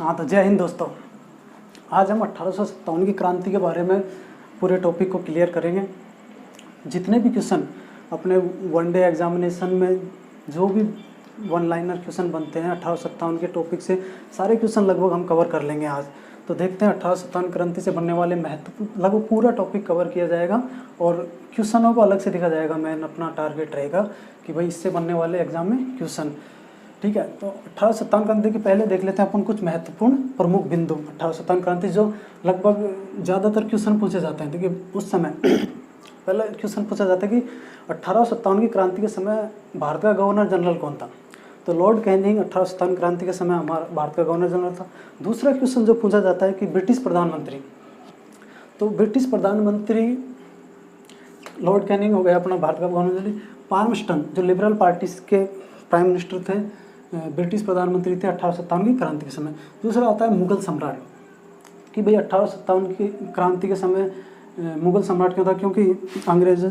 हाँ तो जय हिंद दोस्तों। आज हम 1857 की क्रांति के बारे में पूरे टॉपिक को क्लियर करेंगे। जितने भी क्वेश्चन अपने वनडे एग्जामिनेशन में जो भी वन लाइनर क्वेश्चन बनते हैं 1857 के टॉपिक से सारे क्वेश्चन लगभग हम कवर कर लेंगे आज। तो देखते हैं 1857 क्रांति से बनने वाले महत्वपूर्ण लगभग पूरा टॉपिक कवर किया जाएगा और क्वेश्चनों को अलग से दिखा जाएगा। मेन अपना टारगेट रहेगा कि भाई इससे बनने वाले एग्जाम में क्वेश्चन, ठीक है। तो 1857 क्रांति के पहले देख लेते हैं अपन कुछ महत्वपूर्ण प्रमुख बिंदु। 1857 क्रांति जो लगभग ज़्यादातर क्वेश्चन पूछे जाते हैं। देखिए उस समय पहले क्वेश्चन पूछा जाता है कि 1857 की क्रांति के समय भारत का गवर्नर जनरल कौन था। तो लॉर्ड कैनिंग 1857 क्रांति के समय हमारा भारत का गवर्नर जनरल था। दूसरा क्वेश्चन जो पूछा जाता है कि ब्रिटिश प्रधानमंत्री, तो ब्रिटिश प्रधानमंत्री लॉर्ड कैनिंग हो गया अपना भारत का गवर्नर जनरल। पाल्मस्टन जो लिबरल पार्टी के प्राइम मिनिस्टर थे, ब्रिटिश प्रधानमंत्री थे 1857 की क्रांति के समय। दूसरा आता है मुगल सम्राट कि भाई 1857 की क्रांति के समय मुगल सम्राट क्यों था, क्योंकि अंग्रेज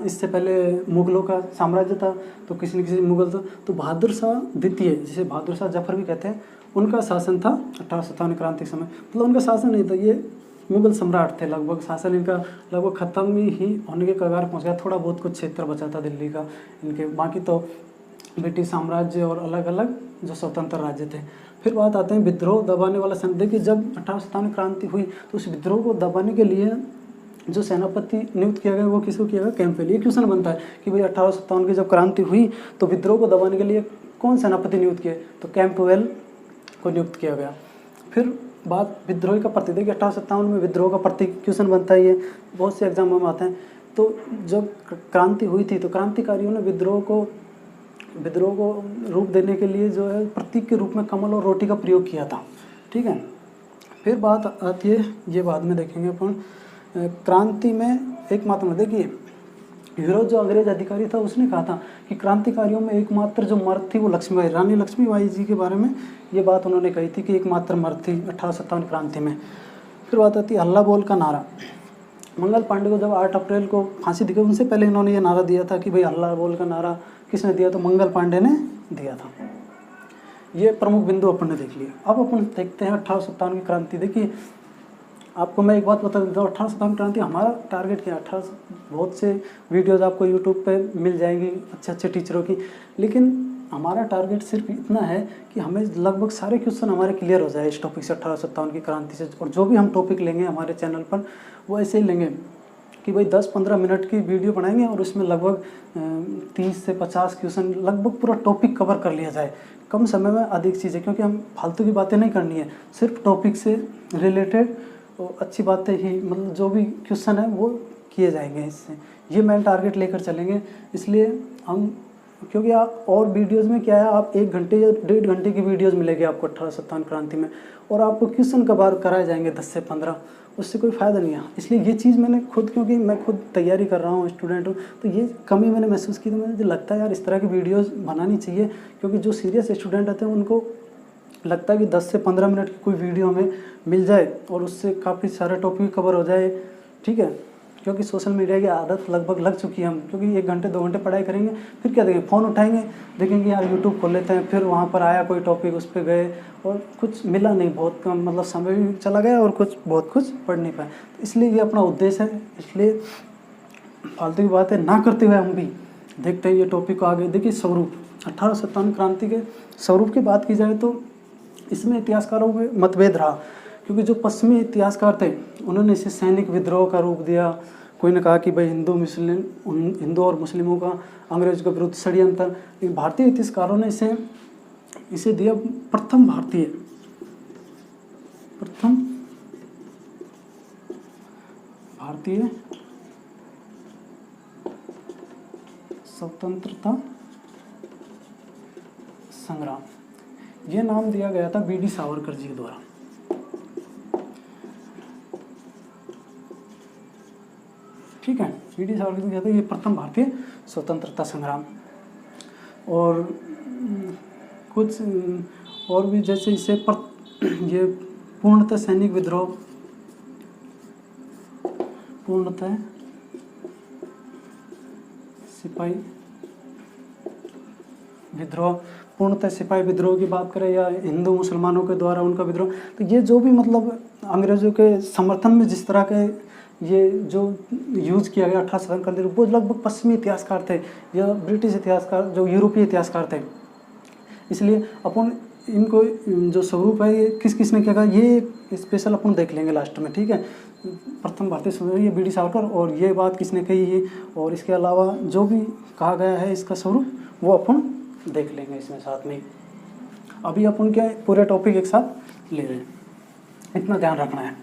इससे पहले मुगलों का साम्राज्य था तो किसी न किसी मुगल था। तो बहादुर शाह द्वितीय, जिसे बहादुर शाह जफर भी कहते हैं, उनका शासन था 1857 क्रांति के समय। मतलब उनका शासन नहीं था, ये मुगल सम्राट थे। लगभग शासन इनका लगभग ख़त्म ही होने के कगार पहुंच गया। थोड़ा बहुत कुछ क्षेत्र बचा था दिल्ली का इनके, बाकी तो ब्रिटिश साम्राज्य और अलग अलग जो स्वतंत्र राज्य थे। फिर बात आते हैं विद्रोह दबाने वाला सन। देखिए जब 1857 क्रांति हुई तो उस विद्रोह को दबाने के लिए जो सेनापति नियुक्त किया गया वो किसको किया गया, कैंपबेल। ये क्वेश्चन बनता है कि भाई 1857 की जब क्रांति हुई तो विद्रोह को दबाने के लिए कौन सेनापति नियुक्त किए, तो कैंपबेल को नियुक्त किया गया। फिर बात विद्रोह का प्रतीक। देखिए 1857 में विद्रोह का प्रतीक क्वेश्चन बनता है, ये बहुत से एग्जामों में आते हैं। तो जब क्रांति हुई थी तो क्रांतिकारियों ने विद्रोह को रूप देने के लिए जो है प्रतीक के रूप में कमल और रोटी का प्रयोग किया था, ठीक है। फिर बात आती है, ये बाद में देखेंगे अपन, क्रांति में एकमात्र, देखिए हीरो जो अंग्रेज अधिकारी था उसने कहा था कि क्रांतिकारियों में एकमात्र जो मर्द थी वो लक्ष्मीबाई, रानी लक्ष्मीबाई जी के बारे में ये बात उन्होंने कही थी कि एकमात्र मर्द थी 1857 क्रांति में। फिर बात आती है हल्ला बोल का नारा। मंगल पांडे को जब 8 अप्रैल को फांसी दी गई, उनसे पहले इन्होंने ये नारा दिया था कि भाई हल्ला बोल का नारा किसने दिया, तो मंगल पांडे ने दिया था। ये प्रमुख बिंदु अपन ने देख लिया। अब अपन देखते हैं 1857 की क्रांति। देखिए आपको मैं एक बात बता देता हूँ, 1857 क्रांति हमारा टारगेट क्या है। बहुत से वीडियोज़ आपको यूट्यूब पे मिल जाएंगी अच्छे अच्छे टीचरों की, लेकिन हमारा टारगेट सिर्फ इतना है कि हमें लगभग सारे क्वेश्चन हमारे क्लियर हो जाए इस टॉपिक से, 1857 की क्रांति से। और जो भी हम टॉपिक लेंगे हमारे चैनल पर वो ऐसे ही लेंगे कि भाई 10-15 मिनट की वीडियो बनाएंगे और उसमें लगभग 30 से 50 क्वेश्चन लगभग पूरा टॉपिक कवर कर लिया जाए कम समय में अधिक चीज़ें, क्योंकि हम फालतू की बातें नहीं करनी है, सिर्फ टॉपिक से रिलेटेड और अच्छी बातें ही, मतलब जो भी क्वेश्चन है वो किए जाएंगे इससे। ये मैं टारगेट लेकर चलेंगे। इसलिए हम, क्योंकि आप और वीडियोज़ में क्या है, आप 1 घंटे या 1.5 घंटे की वीडियोज़ मिलेगी आपको 1857 क्रांति में, और आपको क्वेश्चन कवर कराए जाएंगे 10 से 15, उससे कोई फ़ायदा नहीं है। इसलिए ये चीज़ मैंने खुद, क्योंकि मैं खुद तैयारी कर रहा हूँ, स्टूडेंट हूँ, तो ये कमी मैंने महसूस की। तो मुझे लगता है यार इस तरह की वीडियोज़ बनानी चाहिए, क्योंकि जो सीरियस स्टूडेंट रहते हैं उनको लगता है कि 10 से 15 मिनट की कोई वीडियो हमें मिल जाए और उससे काफ़ी सारा टॉपिक कवर हो जाए, ठीक है। क्योंकि सोशल मीडिया की आदत लगभग लग चुकी है हम, क्योंकि 1 घंटे 2 घंटे पढ़ाई करेंगे, फिर क्या देखेंगे, फ़ोन उठाएंगे, देखेंगे यार यूट्यूब खोल लेते हैं, फिर वहाँ पर आया कोई टॉपिक, उस पर गए और कुछ मिला नहीं, बहुत कम, मतलब समय भी चला गया और बहुत कुछ पढ़ नहीं पाए। तो इसलिए ये अपना उद्देश्य है। इसलिए फालतू की बातें ना करते हुए हम भी देखते हैं ये टॉपिक को आगे। देखिए स्वरूप, 1857 क्रांति के स्वरूप की बात की जाए तो इसमें इतिहासकारों में मतभेद रहा, क्योंकि जो पश्चिमी इतिहासकार थे उन्होंने इसे सैनिक विद्रोह का रूप दिया। कोई ने कहा कि भाई हिंदू और मुस्लिमों का अंग्रेज के विरुद्ध षड्यंत्र। लेकिन भारतीय इतिहासकारों ने इसे दिया प्रथम भारतीय स्वतंत्रता संग्राम। ये नाम दिया गया था बी डी सावरकर जी के द्वारा। ठीक है, बी डी सावरकर जी कहते हैं ये प्रथम भारतीय स्वतंत्रता संग्राम। और कुछ और भी, जैसे ये पूर्णतः सैनिक विद्रोह, पूर्णतः सिपाही विद्रोह, पूर्णतः सिपाही विद्रोह की बात करें या हिंदू मुसलमानों के द्वारा उनका विद्रोह, तो ये जो भी मतलब अंग्रेज़ों के समर्थन में जिस तरह के ये जो यूज़ किया गया 1857 क्रांति, वो लगभग पश्चिमी इतिहासकार थे या ब्रिटिश इतिहासकार, जो यूरोपीय इतिहासकार थे। इसलिए अपन इनको जो स्वरूप है ये किस किस ने किया गया, ये स्पेशल अपन देख लेंगे लास्ट में, ठीक है। प्रथम भारतीय स्वतंत्रता ये बी डी सावरकर, और ये बात किसने कही है, और इसके अलावा जो भी कहा गया है इसका स्वरूप वो अपन देख लेंगे इसमें साथ में। अभी अपन क्या पूरे टॉपिक एक साथ ले रहे हैं, इतना ध्यान रखना है।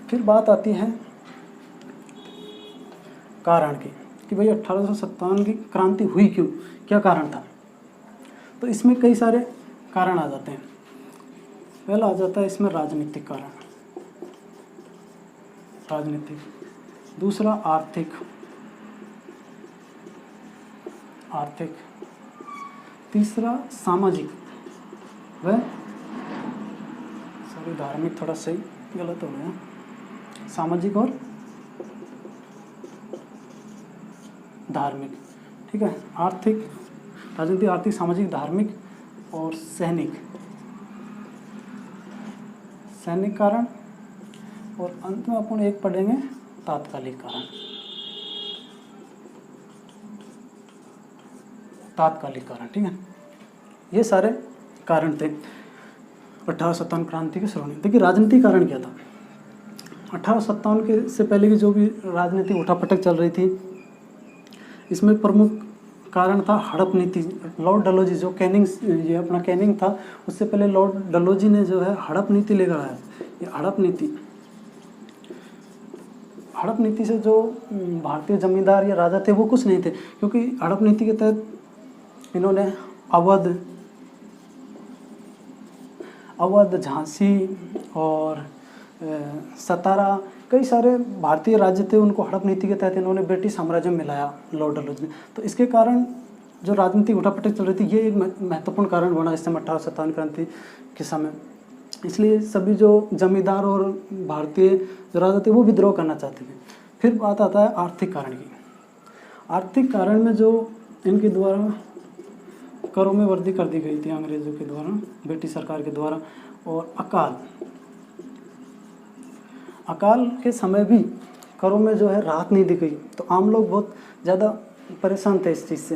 फिर बात आती है कारण की कि भाई 1857 की क्रांति हुई क्यों, क्या कारण था। तो इसमें कई सारे कारण आ जाते हैं। पहला आ जाता है इसमें राजनीतिक कारण, राजनीतिक। दूसरा आर्थिक, आर्थिक। तीसरा सामाजिक, वह सॉरी धार्मिक थोड़ा सही गलत हो गया, सामाजिक और धार्मिक, ठीक है। आर्थिक, राजनीतिक, आर्थिक, सामाजिक, धार्मिक और सैनिक, सैनिक कारण, और अंत में अपन एक पढ़ेंगे तात्कालिक कारण, तात्कालिक कारण, ठीक है। ये सारे कारण थे 1857 क्रांति के शुरू में। देखिए राजनीतिक कारण क्या था। 1857 के से पहले की जो भी राजनीतिक उठापटक चल रही थी, इसमें प्रमुख कारण था हड़प नीति। लॉर्ड डलहौजी, जो कैनिंग, ये अपना कैनिंग था, उससे पहले लॉर्ड डलहौजी ने जो है हड़प नीति लेकर आया। ये हड़प नीति, हड़प नीति से जो भारतीय जमींदार या राजा थे वो कुछ नहीं थे, क्योंकि हड़प नीति के तहत इन्होंने अवध, झांसी और सतारा, कई सारे भारतीय राज्य थे, उनको हड़प नीति के तहत इन्होंने ब्रिटिश साम्राज्य में मिलाया लॉर्ड डलहौजी ने। तो इसके कारण जो राजनीतिक उठापटक चल रही थी, ये एक महत्वपूर्ण कारण बना इस समय 1857 क्रांति के समय। इसलिए सभी जो जमींदार और भारतीय जो राजा थे वो विद्रोह करना चाहते थे। फिर बात आता है आर्थिक कारण की। आर्थिक कारण में जो इनके द्वारा करों में वृद्धि कर दी गई थी अंग्रेज़ों के द्वारा, ब्रिटिश सरकार के द्वारा, और अकाल के समय भी करों में जो है राहत नहीं दी गई, तो आम लोग बहुत ज़्यादा परेशान थे इस चीज़ से।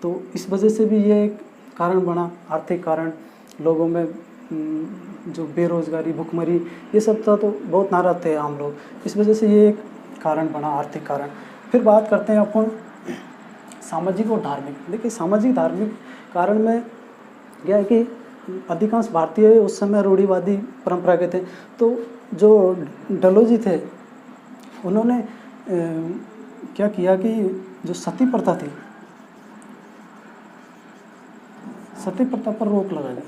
तो इस वजह से भी ये एक कारण बना, आर्थिक कारण। लोगों में जो बेरोजगारी, भुखमरी, ये सब था, तो बहुत नाराज थे आम लोग, इस वजह से ये एक कारण बना, आर्थिक कारण। फिर बात करते हैं अपन सामाजिक और धार्मिक। देखिए सामाजिक धार्मिक कारण में क्या है कि अधिकांश भारतीय उस समय रूढ़िवादी परंपरा के थे। तो जो डलहौजी थे उन्होंने क्या किया कि जो सती प्रथा थी, सती प्रथा पर रोक लगा दी।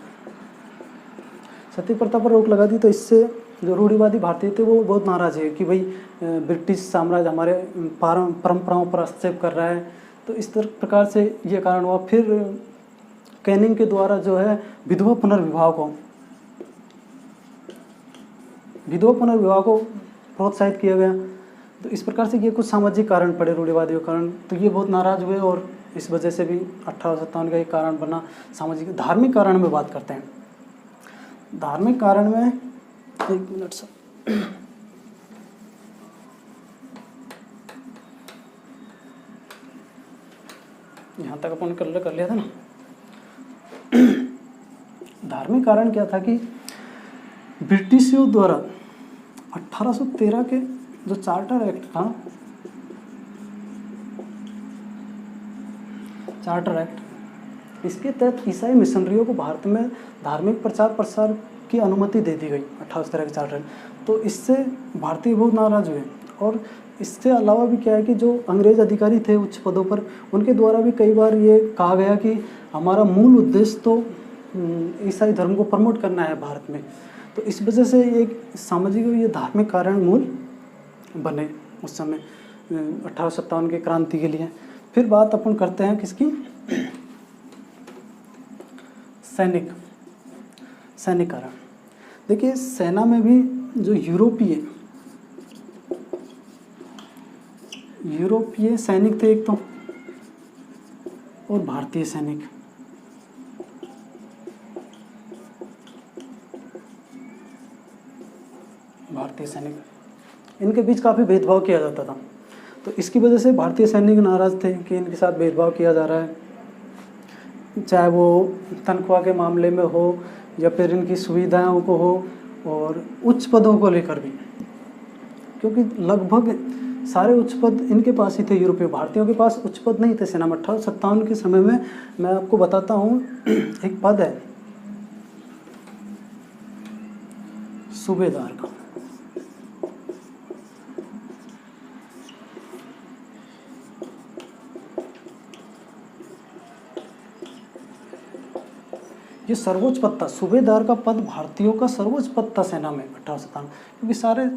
सती प्रथा पर रोक लगा दी, तो इससे जो रूढ़िवादी भारतीय थे वो बहुत नाराज है कि भाई ब्रिटिश साम्राज्य हमारे परंपराओं पर हस्तक्षेप कर रहा है। तो इस प्रकार से ये कारण हुआ। फिर कैनिंग के द्वारा जो है विधवा पुनर्विवाह को प्रोत्साहित किया गया। तो इस प्रकार से ये कुछ सामाजिक कारण पड़े रूढ़िवादियों के कारण, तो ये बहुत नाराज हुए, और इस वजह से भी 1857 का एक कारण बना सामाजिक। धार्मिक कारण में बात करते हैं। धार्मिक कारण में एक मिनट सर, यहाँ तक अपन कर लिया था ना। धार्मिक कारण क्या था कि ब्रिटिशों द्वारा 1813 के जो चार्टर एक्ट था, चार्टर एक्ट, इसके तहत ईसाई मिशनरियों को भारत में धार्मिक प्रचार प्रसार की अनुमति दे दी गई 1813 के चार्टर। तो इससे भारतीय बहुत नाराज हुए। और इससे अलावा भी क्या है कि जो अंग्रेज अधिकारी थे उच्च पदों पर, उनके द्वारा भी कई बार ये कहा गया कि हमारा मूल उद्देश्य तो ईसाई धर्म को प्रमोट करना है भारत में। तो इस वजह से एक सामाजिक और ये धार्मिक कारण मूल बने उस समय 1857 की क्रांति के लिए। फिर बात अपन करते हैं किसकी, सैनिक कारण। देखिए सेना में भी जो यूरोपीय सैनिक थे एक तो, और भारतीय सैनिक। भारतीय सैनिक, इनके बीच काफ़ी भेदभाव किया जाता था। तो इसकी वजह से भारतीय सैनिक नाराज़ थे कि इनके साथ भेदभाव किया जा रहा है, चाहे वो तनख्वाह के मामले में हो या फिर इनकी सुविधाओं को हो और उच्च पदों को लेकर भी, क्योंकि लगभग सारे उच्च पद इनके पास ही थे। यूरोपीय भारतीयों के पास उच्च पद नहीं थे सेना में। 1857 के समय में मैं आपको बताता हूँ, एक पद है सूबेदार का। ये सर्वोच्च पद था, सूबेदार का पद भारतीयों का सर्वोच्च पद था सेना में 1857, क्योंकि सारे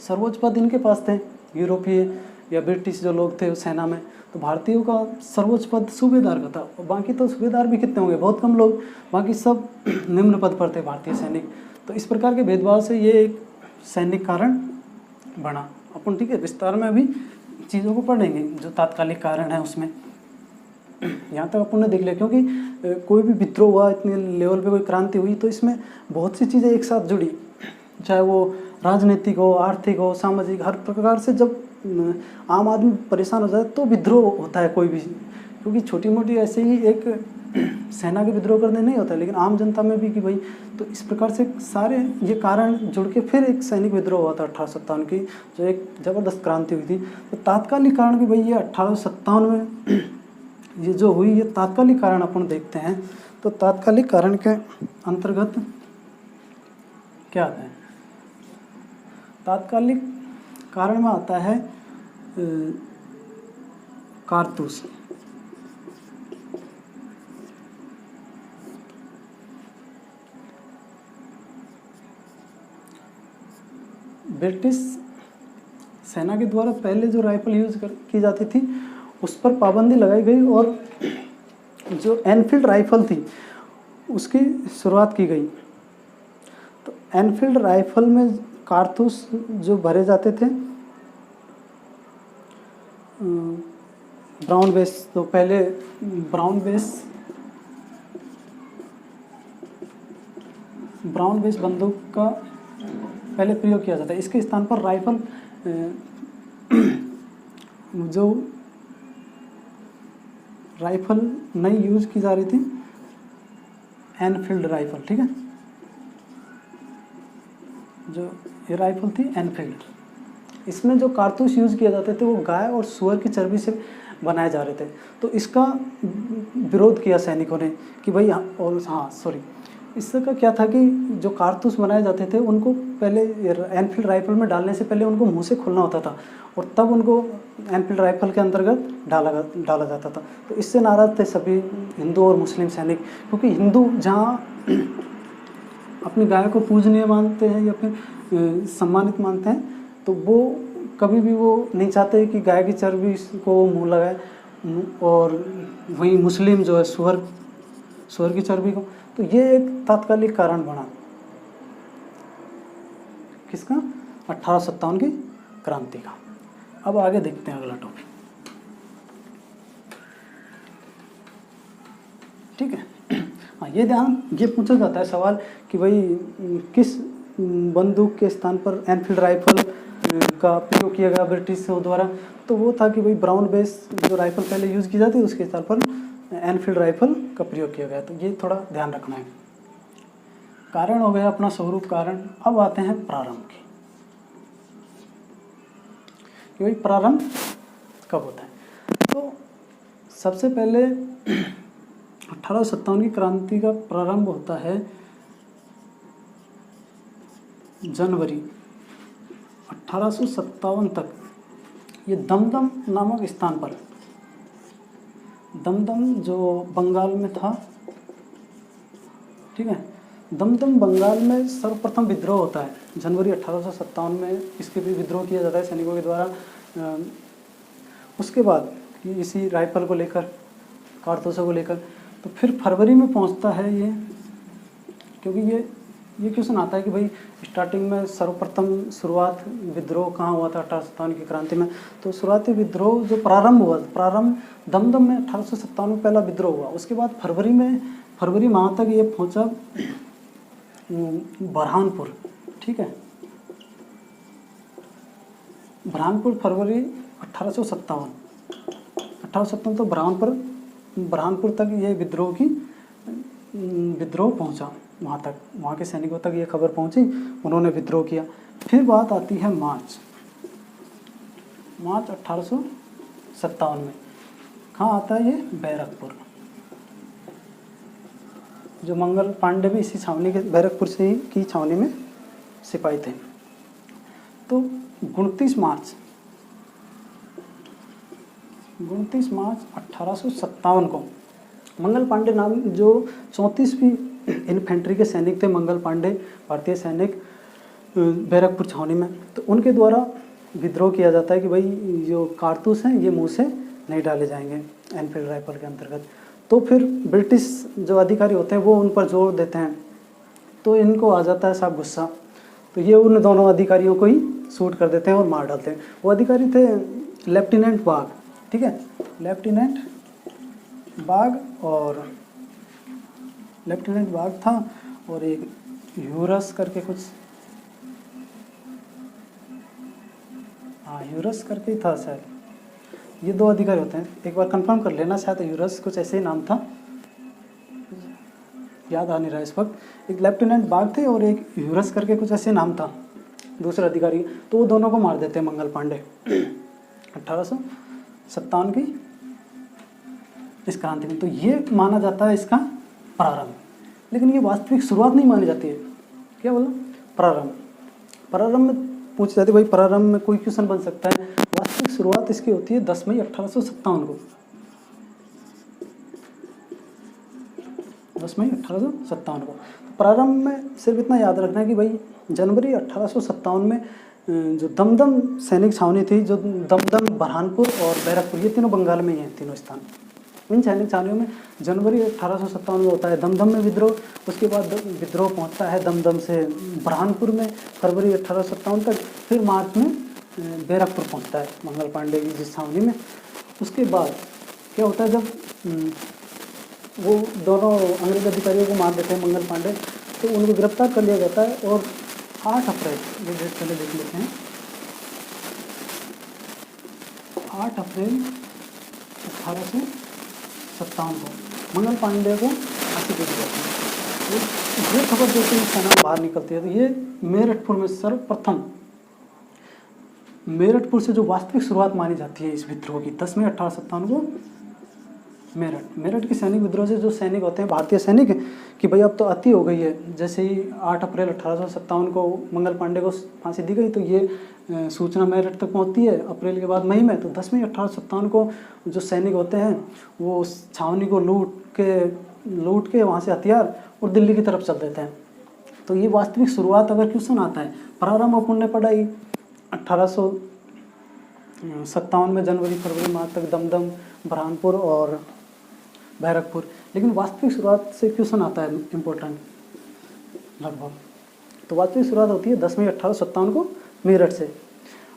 सर्वोच्च पद इनके पास थे, यूरोपीय या ब्रिटिश जो लोग थे उस सेना में। तो भारतीयों का सर्वोच्च पद सूबेदार का था, और बाकी तो सूबेदार भी कितने होंगे, बहुत कम लोग, बाकी सब निम्न पद पर थे भारतीय सैनिक। तो इस प्रकार के भेदभाव से ये एक सैनिक कारण बना। अपन ठीक है विस्तार में अभी चीज़ों को पढ़ेंगे, जो तात्कालिक कारण है उसमें यहाँ तक अपन ने देख लिया, क्योंकि कोई भी विद्रोह हुआ, इतने लेवल पे कोई क्रांति हुई, तो इसमें बहुत सी चीज़ें एक साथ जुड़ी, चाहे वो राजनीतिक हो, आर्थिक हो, सामाजिक, हर प्रकार से। जब आम आदमी परेशान हो जाए तो विद्रोह होता है कोई भी, क्योंकि छोटी मोटी ऐसे ही एक सेना के विद्रोह करने नहीं होता है, लेकिन आम जनता में भी कि भाई, तो इस प्रकार से सारे ये कारण जुड़ के फिर एक सैनिक विद्रोह हुआ था 1857 की, जो एक ज़बरदस्त क्रांति हुई थी। तो तात्कालिक कारण कि भाई ये 1857 में ये जो हुई, ये तात्कालिक कारण अपन देखते हैं। तो तात्कालिक कारण के अंतर्गत क्या आता है? तात्कालिक कारण में आता है कारतूस। ब्रिटिश सेना के द्वारा पहले जो राइफल यूज की जाती थी उस पर पाबंदी लगाई गई, और जो एनफील्ड राइफल थी उसकी शुरुआत की गई। तो एनफील्ड राइफल में कारतूस जो भरे जाते थे ब्राउन बेस, तो पहले ब्राउन बेस बंदूक का पहले प्रयोग किया जाता है। इसके स्थान पर राइफल जो राइफल नई यूज की जा रही थी, एनफील्ड राइफल, ठीक है, जो ये राइफल थी एनफील्ड, इसमें जो कारतूस यूज किए जाते थे वो गाय और सूअर की चर्बी से बनाए जा रहे थे। तो इसका विरोध किया सैनिकों ने कि भाई इसका क्या था कि जो कारतूस बनाए जाते थे उनको पहले एनफील्ड राइफल में डालने से पहले उनको मुंह से खोलना होता था, और तब उनको एनफील्ड राइफल के अंतर्गत डाला जाता था। तो इससे नाराज़ थे सभी हिंदू और मुस्लिम सैनिक, क्योंकि हिंदू जहाँ अपनी गाय को पूजनीय मानते हैं या फिर सम्मानित मानते हैं, तो वो कभी भी वो नहीं चाहते कि गाय की चर्बी को मुँह लगाए, और वहीं मुस्लिम जो है सूअर की चर्बी को। तो ये एक तात्कालिक कारण बना किसका? 1857 की क्रांति का। अब आगे देखते हैं अगला टॉपिक, ठीक है। हाँ, ये पूछा जाता है सवाल कि भाई किस बंदूक के स्थान पर एनफील्ड राइफल का प्रयोग किया गया ब्रिटिशों द्वारा? तो वो था कि भाई ब्राउन बेस जो राइफल पहले यूज़ की जाती है उसके स्थान पर एनफील्ड राइफल का प्रयोग किया गया। तो ये थोड़ा ध्यान रखना है। कारण हो गया अपना स्वरूप कारण। अब आते हैं प्रारंभ की, कि भाई प्रारंभ कब होता है? तो सबसे पहले 1857 की क्रांति का प्रारंभ होता है जनवरी 1857 तक। ये दमदम नामक स्थान पर, दमदम जो बंगाल में था, ठीक है, दमदम बंगाल में सर्वप्रथम विद्रोह होता है जनवरी 1857 में। इसके भी विद्रोह किया जाता है सैनिकों के द्वारा। उसके बाद इसी राइफल को लेकर, कारतूसों को लेकर, तो फिर फरवरी में पहुंचता है ये, क्योंकि ये ये क्वेश्चन आता है कि भाई स्टार्टिंग में सर्वप्रथम शुरुआत विद्रोह कहाँ हुआ था 1857 की क्रांति में। तो शुरुआती विद्रोह जो प्रारंभ हुआ, प्रारंभ दमदम में 1857 में पहला विद्रोह हुआ। उसके बाद फरवरी माह तक ये पहुँचा बुरहानपुर, ठीक है, बुरहानपुर फरवरी 1857 तो बुरहानपुर तक ये विद्रोह पहुंचा, वहाँ तक, वहाँ के सैनिकों तक ये खबर पहुंची, उन्होंने विद्रोह किया। फिर बात आती है मार्च 1857 में, कहाँ आता है ये, बैरकपुर। जो मंगल पांडे भी इसी छावनी के, बैरकपुर से ही की छावनी में सिपाही थे। तो 29 मार्च 1857 को मंगल पांडे नाम जो 34वीं इन्फेंट्री के सैनिक थे, मंगल पांडे भारतीय सैनिक बैरकपुर छावनी में, तो उनके द्वारा विद्रोह किया जाता है कि भाई जो कारतूस हैं ये मुंह से नहीं डाले जाएंगे एनफील्ड राइफल के अंतर्गत। तो फिर ब्रिटिश जो अधिकारी होते हैं वो उन पर जोर देते हैं, तो इनको आ जाता है साफ गुस्सा, तो ये उन दोनों अधिकारियों को ही शूट कर देते हैं और मार डालते हैं। वो अधिकारी थे लेफ्टिनेंट बाग, ठीक है, लेफ्टिनेंट बाग था और एक ह्यूरस करके कुछ, हाँ ह्यूरस करके ही था शायद। ये दो अधिकारी होते हैं, एक बार कंफर्म कर लेना, शायद ह्यूरस कुछ ऐसे ही नाम था, याद आ नहीं रहा इस वक्त। एक लेफ्टिनेंट बाग थे और एक ह्यूरस करके कुछ ऐसे नाम था दूसरा अधिकारी, तो वो दोनों को मार देते हैं मंगल पांडे 1857 की इस क्रांति में। तो ये माना जाता है इसका प्रारंभ, लेकिन ये वास्तविक शुरुआत नहीं मानी जाती है। क्या बोला, प्रारंभ में पूछ जाती है भाई, प्रारंभ में कोई क्वेश्चन बन सकता है। वास्तविक शुरुआत इसकी होती है 10 मई 1857 को, 10 मई 1857 को। प्रारंभ में सिर्फ इतना याद रखना है कि भाई जनवरी 1857 में जो दमदम सैनिक छावनी थी, जो दमदम, बुरहानपुर और बैरकपुर, ये तीनों बंगाल में ही हैं, तीनों स्थान। इन सैनिक छावनियों में जनवरी 1857 में होता है दमदम में विद्रोह, उसके बाद विद्रोह पहुंचता है दमदम से बुरहानपुर में फरवरी 1857 तक, फिर मार्च में बैरकपुर पहुंचता है मंगल पांडे की जिस छावनी में। उसके बाद क्या होता है, जब वो दोनों अंग्रेज अधिकारियों को मार देते हैं मंगल पांडे, तो उनको गिरफ्तार कर लिया जाता है और 8 अप्रैल, ये डेट पहले देख लेते हैं, 8 अप्रैल 1857 को मंगल पांडे को फांसी दे दी जाती है। तो ये खबर जो कि सेना बाहर निकलती है, तो ये मेरठपुर में सर्वप्रथम, मेरठपुर से जो वास्तविक शुरुआत मानी जाती है इस विद्रोह की, 10 मई 1857 को मेरठ की सैनिक विद्रोह से जो सैनिक होते हैं भारतीय सैनिक, कि भाई अब तो अति हो गई है। जैसे ही 8 अप्रैल 1857 को मंगल पांडे को फांसी दी गई, तो ये सूचना मेरठ तक पहुंचती है अप्रैल के बाद मई में। तो 10 मई 1857 को जो सैनिक होते हैं वो उस छावनी को लूट के वहाँ से हथियार और दिल्ली की तरफ चल देते हैं। तो ये वास्तविक शुरुआत अगर क्वेश्चन आता है, प्रारंभ अपन ने पढ़ाई 1857 में जनवरी फरवरी माह तक दमदम, बुरहानपुर और बैरकपुर, लेकिन वास्तविक शुरुआत से क्वेश्चन आता है इम्पोर्टेंट लगभग। तो वास्तविक शुरुआत होती है 10 मई 1857 को मेरठ से।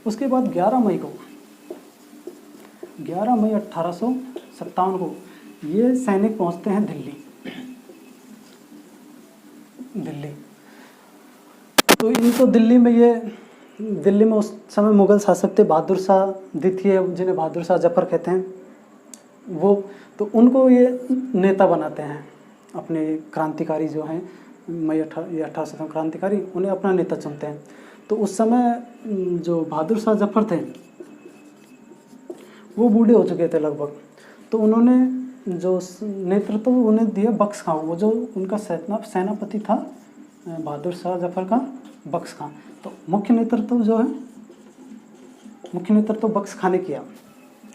उसके बाद 11 मई 1857 को ये सैनिक पहुंचते हैं दिल्ली। तो इनको दिल्ली में उस समय मुगल शासक थे बहादुर शाह द्वितीय, जिन्हें बहादुर शाह जफर कहते हैं, वो, तो उनको ये नेता बनाते हैं, अपने क्रांतिकारी जो हैं मई 1857 क्रांतिकारी, उन्हें अपना नेता चुनते हैं। तो उस समय जो बहादुर शाह जफर थे वो बूढ़े हो चुके थे लगभग, तो उन्होंने जो नेतृत्व उन्हें दिया बख्श खां, वो जो उनका सेनापति था बहादुर शाह जफर का, बख्श खां। तो मुख्य नेतृत्व बख्श खां ने किया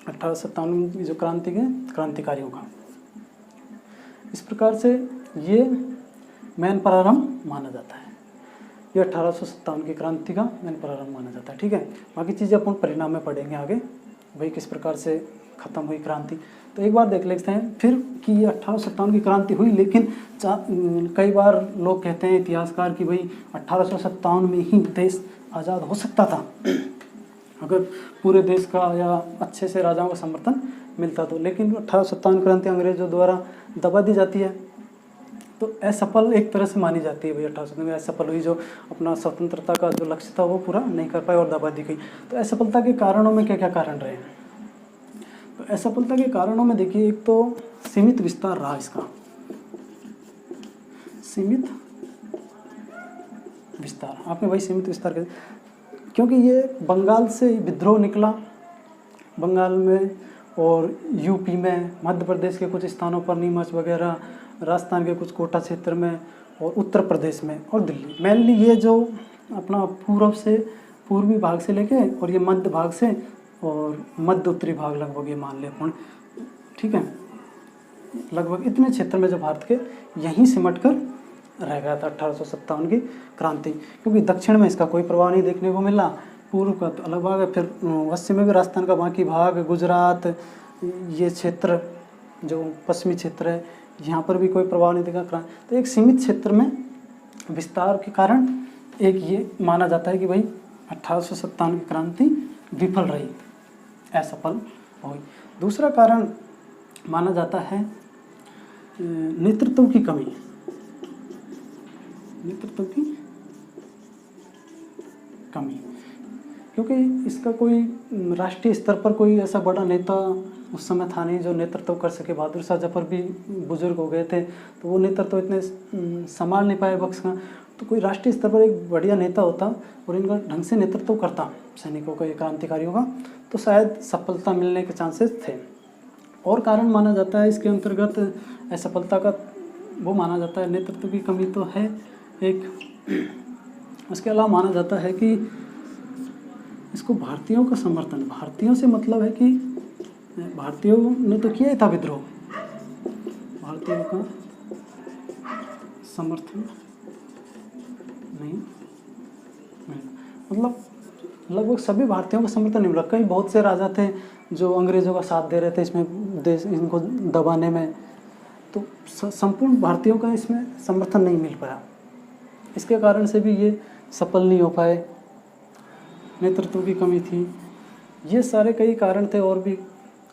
1857 की जो क्रांतिकारियों का। इस प्रकार से ये मैन प्रारंभ माना जाता है, ये 1857 की क्रांति का मैन प्रारंभ माना जाता है। ठीक है, बाकी चीज़ें अपन परिणाम में पढ़ेंगे आगे। भाई किस प्रकार से ख़त्म हुई क्रांति। तो एक बार देख लेते हैं फिर कि ये 1857 की क्रांति हुई, लेकिन कई बार लोग कहते हैं इतिहासकार कि भाई 1857 में ही देश आज़ाद हो सकता था अगर पूरे देश का या अच्छे से राजाओं का समर्थन मिलता तो, लेकिन 1857 क्रांति अंग्रेजों द्वारा दबा दी जाती है, तो असफल एक तरह से मानी जाती है। भाई 1857 में असफल हुई, जो अपना स्वतंत्रता का जो लक्ष्य था वो पूरा नहीं कर पाए और दबा दी गई। तो असफलता के कारणों में क्या क्या कारण रहे हैं? तो असफलता के कारणों में देखिए, एक तो सीमित विस्तार रहा इसका, सीमित विस्तार। आपने वही सीमित विस्तार कर, क्योंकि ये बंगाल से विद्रोह निकला, बंगाल में और यूपी में, मध्य प्रदेश के कुछ स्थानों पर नीमच वगैरह, राजस्थान के कुछ कोटा क्षेत्र में और उत्तर प्रदेश में और दिल्ली। मेनली ये जो अपना पूर्व से पूर्वी भाग से लेके और ये मध्य भाग से और मध्य उत्तरी भाग लगभग ये मान ले अपन, ठीक है, लगभग इतने क्षेत्र में जो भारत के यहीं सिमट कर रह गया था 1857 की क्रांति। क्योंकि दक्षिण में इसका कोई प्रभाव नहीं देखने को मिला, पूर्व का तो अलग भाग है, फिर पश्चिम में भी राजस्थान का बाकी भाग, गुजरात, ये क्षेत्र जो पश्चिमी क्षेत्र है, यहाँ पर भी कोई प्रभाव नहीं देखा क्रांति। तो एक सीमित क्षेत्र में विस्तार के कारण एक ये माना जाता है कि भाई 1857 की क्रांति विफल रही, असफल हुई। दूसरा कारण माना जाता है नेतृत्व की कमी, नेतृत्व की कमी, क्योंकि इसका कोई राष्ट्रीय स्तर पर कोई ऐसा बड़ा नेता उस समय था नहीं जो नेतृत्व कर सके। बहादुर शाह जफर भी बुजुर्ग हो गए थे, तो वो नेतृत्व इतने संभाल नहीं पाए बख्श का। तो कोई राष्ट्रीय स्तर पर एक बढ़िया नेता होता और इनका ढंग से नेतृत्व करता सैनिकों का, ये क्रांतिकारियों का, तो शायद सफलता मिलने के चांसेस थे। और कारण माना जाता है इसके अंतर्गत असफलता का, वो माना जाता है नेतृत्व की कमी तो है एक। उसके अलावा माना जाता है कि इसको भारतीयों का समर्थन, भारतीयों से मतलब है कि भारतीयों ने तो किया ही था विद्रोह, भारतीयों का समर्थन नहीं मिला, मतलब लगभग सभी भारतीयों का समर्थन नहीं मिला। कई बहुत से राजा थे जो अंग्रेज़ों का साथ दे रहे थे इसमें, देश इनको दबाने में, तो संपूर्ण भारतीयों का इसमें समर्थन नहीं मिल पाया। इसके कारण से भी ये सफल नहीं हो पाए, नेतृत्व की कमी थी। ये सारे कई कारण थे, और भी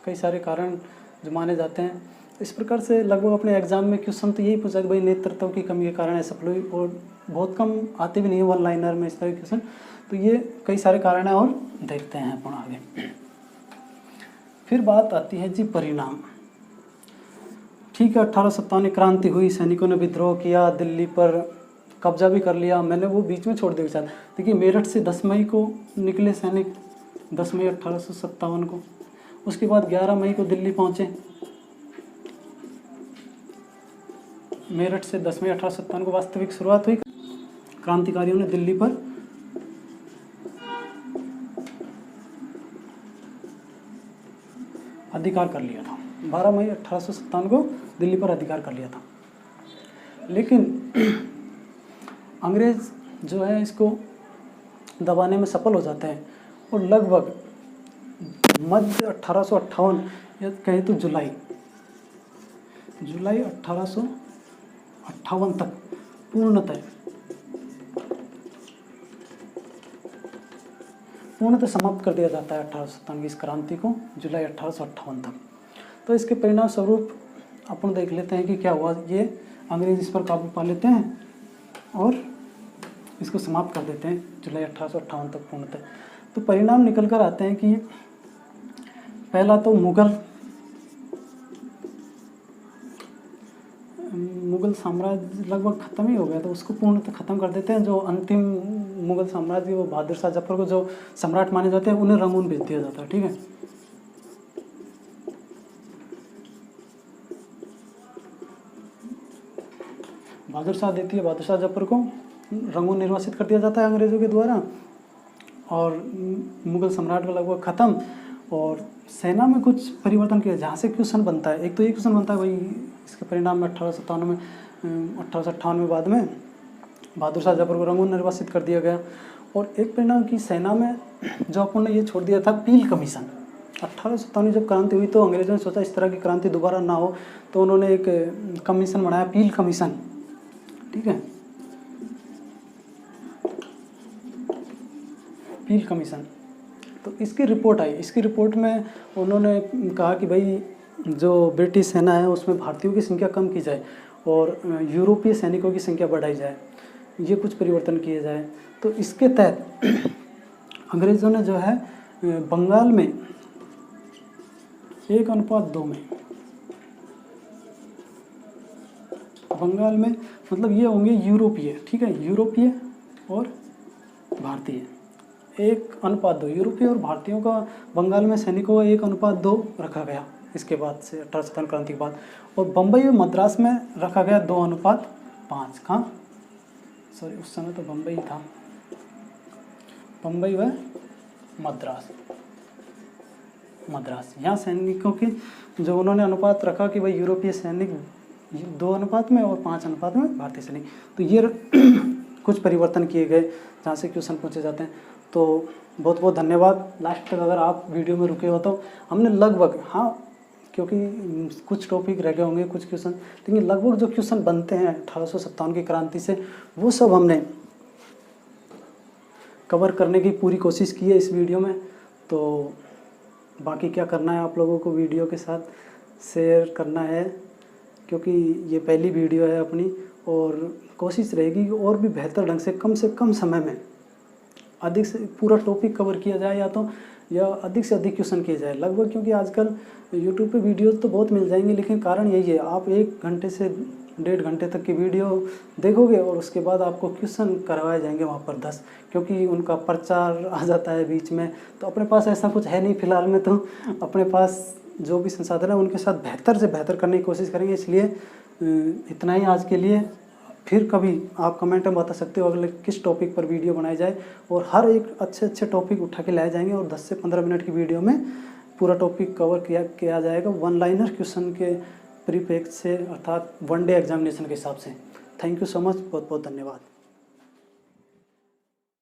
कई सारे कारण जो माने जाते हैं। इस प्रकार से लगभग अपने एग्जाम में क्वेश्चन तो यही पूछा कि भाई नेतृत्व की कमी के कारण असफल हुई, और बहुत कम आते भी नहीं है वन लाइनर में इस तरह के क्वेश्चन। तो ये कई सारे कारण हैं और देखते हैं अपन आगे। फिर बात आती है जी परिणाम। ठीक है, 1857 क्रांति हुई, सैनिकों ने विद्रोह किया, दिल्ली पर कब्जा भी कर लिया। मैंने वो बीच में छोड़ दिया। देखिए, मेरठ से 10 मई को निकले सैनिक, 10 मई 1857 को। उसके बाद 11 मई को दिल्ली पहुँचे। मेरठ से 10 मई 1857 को वास्तविक शुरुआत हुई। क्रांतिकारियों ने दिल्ली पर अधिकार कर लिया था। 12 मई 1857 को दिल्ली पर अधिकार कर लिया था। लेकिन अंग्रेज़ जो है इसको दबाने में सफल हो जाते हैं, और लगभग मध्य 1858 या कहें तो जुलाई 1858 तक पूर्णतः समाप्त कर दिया जाता है 1857 की इस क्रांति को, जुलाई 1858 तक। तो इसके परिणाम स्वरूप अपन देख लेते हैं कि क्या हुआ। ये अंग्रेज इस पर काबू पा लेते हैं और इसको समाप्त कर देते हैं जुलाई 1858 तक पूर्णतः। तो परिणाम निकल कर आते हैं कि पहला तो मुगल साम्राज्य लगभग ख़त्म ही हो गया, तो उसको पूर्णतः ख़त्म कर देते हैं। जो अंतिम मुगल साम्राज्य, वो बहादुर शाह जफर को जो सम्राट माने जाते हैं, उन्हें रंगून भेज दिया जाता है। ठीक है, बहादुर शाह देती है, बहादुर शाह जफर को रंगून निर्वासित कर दिया जाता है अंग्रेज़ों के द्वारा, और मुगल सम्राट का लगभग ख़त्म। और सेना में कुछ परिवर्तन किया, जहाँ से क्वेश्चन बनता है। एक तो ये क्वेश्चन बनता है भाई इसके परिणाम में 1858 में बाद में बहादुर शाह जफर को रंगून निर्वासित कर दिया गया। और एक परिणाम की सेना में जो अपन ने ये छोड़ दिया था पील कमीशन, 1857 जब क्रांति हुई तो अंग्रेज़ों ने सोचा इस तरह की क्रांति दोबारा ना हो, तो उन्होंने एक कमीशन बनाया, पील कमीशन, ठीक है, पील कमीशन। तो इसकी रिपोर्ट आई, इसकी रिपोर्ट में उन्होंने कहा कि भाई जो ब्रिटिश सेना है उसमें भारतीयों की संख्या कम की जाए और यूरोपीय सैनिकों की संख्या बढ़ाई जाए, ये कुछ परिवर्तन किए जाए। तो इसके तहत अंग्रेज़ों ने जो है बंगाल में 1:2 में, बंगाल में मतलब ये होंगे यूरोपीय, ठीक है, यूरोपीय और भारतीय, 1:2, यूरोपीय और भारतीयों का बंगाल में सैनिकों का 1:2 रखा गया इसके बाद से 1857 क्रांति के बाद। और बम्बई और मद्रास में रखा गया 2:5। कहाँ, सॉरी उस समय तो बम्बई था, बम्बई व मद्रास, यहाँ सैनिकों की जो उन्होंने अनुपात रखा कि भाई यूरोपीय सैनिक 2 में और 5 में भारतीय सैनिक। तो ये कुछ परिवर्तन किए गए जहाँ से क्वेश्चन पूछे जाते हैं। तो बहुत बहुत धन्यवाद। लास्ट तक अगर आप वीडियो में रुके हो तो हमने लगभग, हाँ क्योंकि कुछ टॉपिक रह गए होंगे, कुछ क्वेश्चन, लेकिन लगभग जो क्वेश्चन बनते हैं 1857 की क्रांति से वो सब हमने कवर करने की पूरी कोशिश की है इस वीडियो में। तो बाकी क्या करना है, आप लोगों को वीडियो के साथ शेयर करना है, क्योंकि ये पहली वीडियो है अपनी, और कोशिश रहेगी कि और भी बेहतर ढंग से कम समय में अधिक से पूरा टॉपिक कवर किया जाए, या अधिक से अधिक क्वेश्चन किए जाए लगभग, क्योंकि आजकल यूट्यूब पे वीडियोस तो बहुत मिल जाएंगी, लेकिन कारण यही है आप 1 घंटे से 1.5 घंटे तक की वीडियो देखोगे और उसके बाद आपको क्वेश्चन करवाए जाएंगे वहाँ पर 10, क्योंकि उनका प्रचार आ जाता है बीच में। तो अपने पास ऐसा कुछ है नहीं फिलहाल में, तो अपने पास जो भी संसाधन है उनके साथ बेहतर से बेहतर करने की कोशिश करेंगे। इसलिए इतना ही आज के लिए। फिर कभी आप कमेंट में बता सकते हो अगले किस टॉपिक पर वीडियो बनाई जाए, और हर एक अच्छे टॉपिक उठा के लाए जाएंगे और 10 से 15 मिनट की वीडियो में पूरा टॉपिक कवर किया जाएगा 1 लाइनर क्वेश्चन के परिप्रेक्ष्य से, अर्थात 1 डे एग्जामिनेशन के हिसाब से। थैंक यू सो मच, बहुत बहुत धन्यवाद।